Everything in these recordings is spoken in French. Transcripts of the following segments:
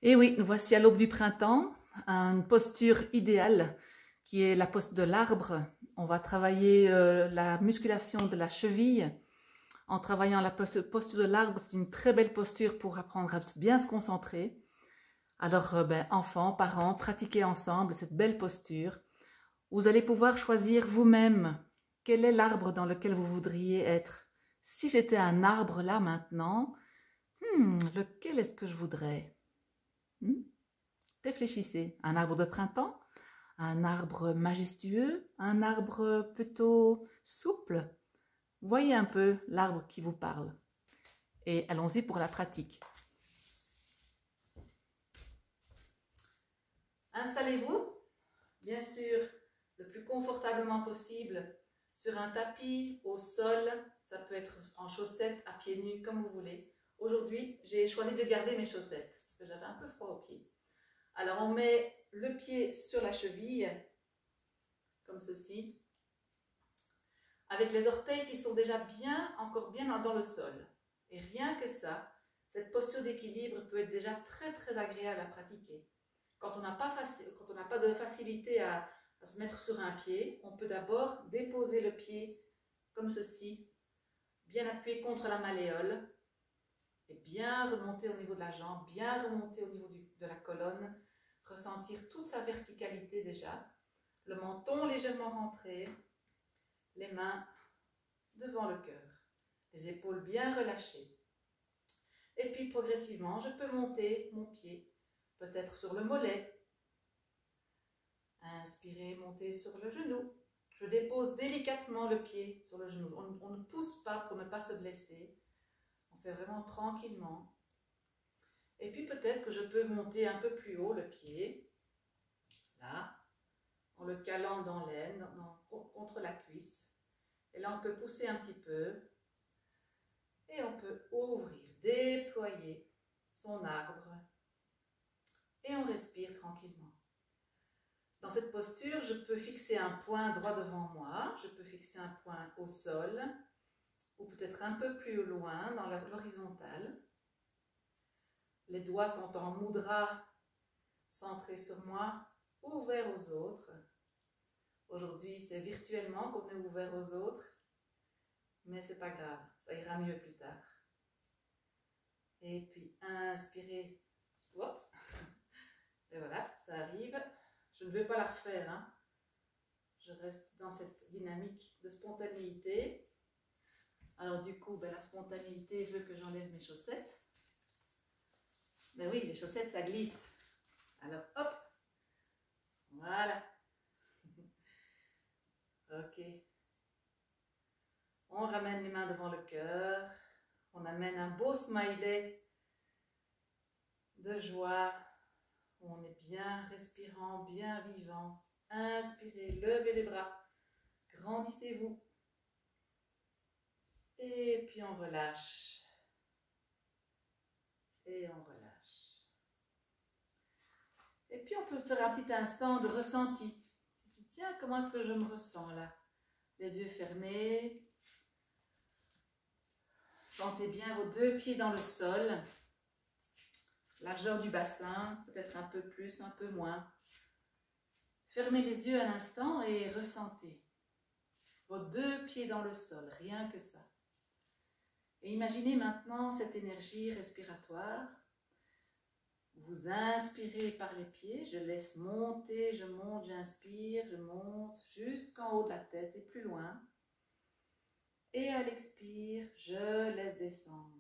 Et oui, nous voici à l'aube du printemps, une posture idéale qui est la posture de l'arbre. On va travailler la musculation de la cheville en travaillant la posture de l'arbre. C'est une très belle posture pour apprendre à bien se concentrer. Alors, enfants, parents, pratiquez ensemble cette belle posture. Vous allez pouvoir choisir vous-même quel est l'arbre dans lequel vous voudriez être. Si j'étais un arbre là maintenant, lequel est-ce que je voudrais? Réfléchissez. Un arbre de printemps? Un arbre majestueux? Un arbre plutôt souple? Voyez un peu l'arbre qui vous parle. Et allons-y pour la pratique. Installez-vous, bien sûr, le plus confortablement possible sur un tapis, au sol. Ça peut être en chaussettes, à pieds nus, comme vous voulez. Aujourd'hui, j'ai choisi de garder mes chaussettes parce que j'avais un peu froid aux pieds. Alors, on met le pied sur la cheville, comme ceci, avec les orteils qui sont déjà encore bien dans le sol. Et rien que ça, cette posture d'équilibre peut être déjà très agréable à pratiquer. Quand on n'a pas de facilité à se mettre sur un pied, on peut d'abord déposer le pied comme ceci, bien appuyé contre la malléole, et bien remonter au niveau de la jambe, bien remonter au niveau de la colonne, ressentir toute sa verticalité déjà, le menton légèrement rentré, les mains devant le cœur, les épaules bien relâchées. Et puis progressivement, je peux monter mon pied, peut-être sur le mollet. Inspirez, montez sur le genou. Je dépose délicatement le pied sur le genou. On ne pousse pas pour ne pas se blesser. On fait vraiment tranquillement. Et puis peut-être que je peux monter un peu plus haut le pied, là, en le calant dans l'aine, contre la cuisse. Et là, on peut pousser un petit peu. Et on peut ouvrir, déployer son arbre. Et on respire tranquillement. Dans cette posture, je peux fixer un point droit devant moi. Je peux fixer un point au sol. Ou peut-être un peu plus loin, dans l'horizontale. Les doigts sont en mudra, centrés sur moi, ouverts aux autres. Aujourd'hui, c'est virtuellement qu'on est ouvert aux autres. Mais c'est pas grave, ça ira mieux plus tard. Et puis, inspirez. Hop. Et voilà, ça arrive. Je ne vais pas la refaire. Hein. Je reste dans cette dynamique de spontanéité. Alors du coup, la spontanéité veut que j'enlève mes chaussettes. Ben oui, les chaussettes, ça glisse. Alors, hop. Voilà. Ok. On ramène les mains devant le cœur. On amène un beau smiley de joie. On est bien respirant, bien vivant. Inspirez, levez les bras. Grandissez-vous. Et puis on relâche. Et on relâche. Et puis on peut faire un petit instant de ressenti. Tiens, comment est-ce que je me ressens là? Les yeux fermés. Sentez bien vos deux pieds dans le sol. Largeur du bassin, peut-être un peu plus, un peu moins. Fermez les yeux un instant et ressentez vos deux pieds dans le sol, rien que ça. Et imaginez maintenant cette énergie respiratoire. Vous inspirez par les pieds, je laisse monter, je monte, j'inspire, je monte jusqu'en haut de la tête et plus loin. Et à l'expire, je laisse descendre.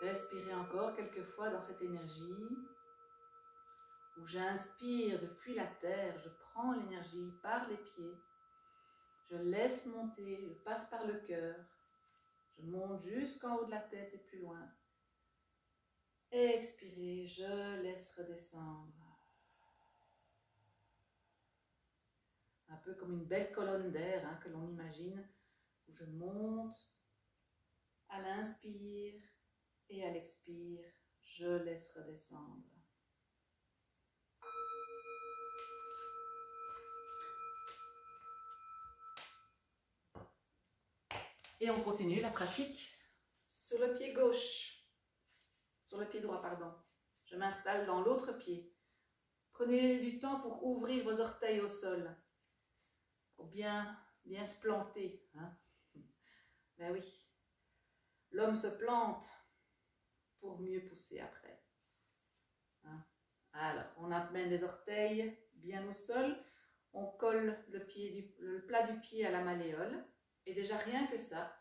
Respirez encore quelques fois dans cette énergie où j'inspire depuis la terre, je prends l'énergie par les pieds, je laisse monter, je passe par le cœur, je monte jusqu'en haut de la tête et plus loin. Expirez, je laisse redescendre. Un peu comme une belle colonne d'air que l'on imagine, où je monte à l'inspire et à l'expire, je laisse redescendre. Et on continue la pratique sur le pied gauche, sur le pied droit, pardon. Je m'installe dans l'autre pied. Prenez du temps pour ouvrir vos orteils au sol, pour bien se planter. Hein? Ben oui, l'homme se plante pour mieux pousser après. Hein? Alors, on amène les orteils bien au sol, on colle le plat du pied à la malléole, et déjà rien que ça,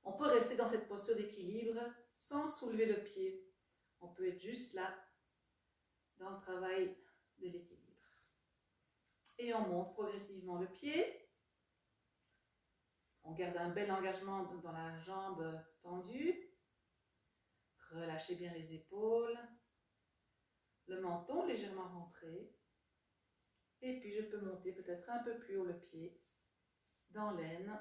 on peut rester dans cette posture d'équilibre sans soulever le pied. On peut être juste là, dans le travail de l'équilibre. Et on monte progressivement le pied. On garde un bel engagement dans la jambe tendue. Relâchez bien les épaules. Le menton légèrement rentré. Et puis je peux monter peut-être un peu plus haut le pied, dans l'aine.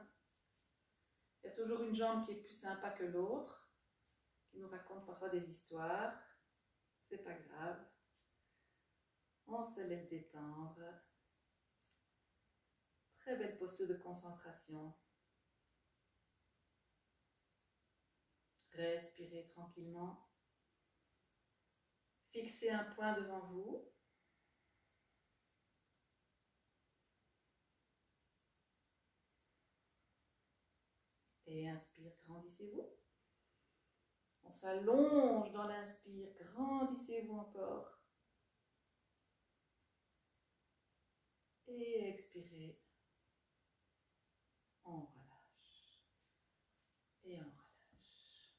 Il y a toujours une jambe qui est plus sympa que l'autre, qui nous raconte parfois des histoires. C'est pas grave. On se laisse détendre. Très belle posture de concentration. Respirez tranquillement. Fixez un point devant vous. Et inspire, grandissez-vous. On s'allonge dans l'inspire, grandissez-vous encore. Et expirez. On relâche. Et on relâche.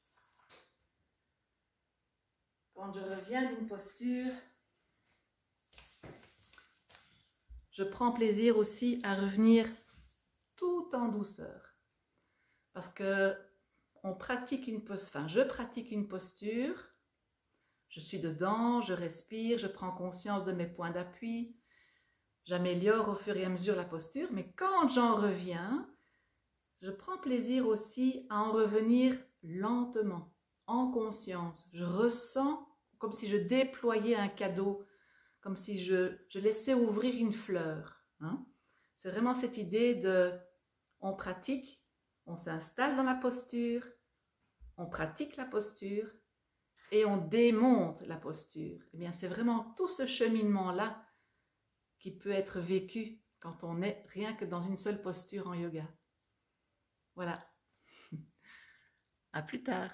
Quand je reviens d'une posture, je prends plaisir aussi à revenir tout en douceur. Parce que je pratique une posture, je suis dedans, je respire, je prends conscience de mes points d'appui, j'améliore au fur et à mesure la posture, mais quand j'en reviens, je prends plaisir aussi à en revenir lentement, en conscience. Je ressens comme si je déployais un cadeau, comme si je laissais ouvrir une fleur. Hein? C'est vraiment cette idée de, on pratique, on s'installe dans la posture, on pratique la posture et on démonte la posture. Eh bien, c'est vraiment tout ce cheminement-là qui peut être vécu quand on est rien que dans une seule posture en yoga. Voilà. À plus tard.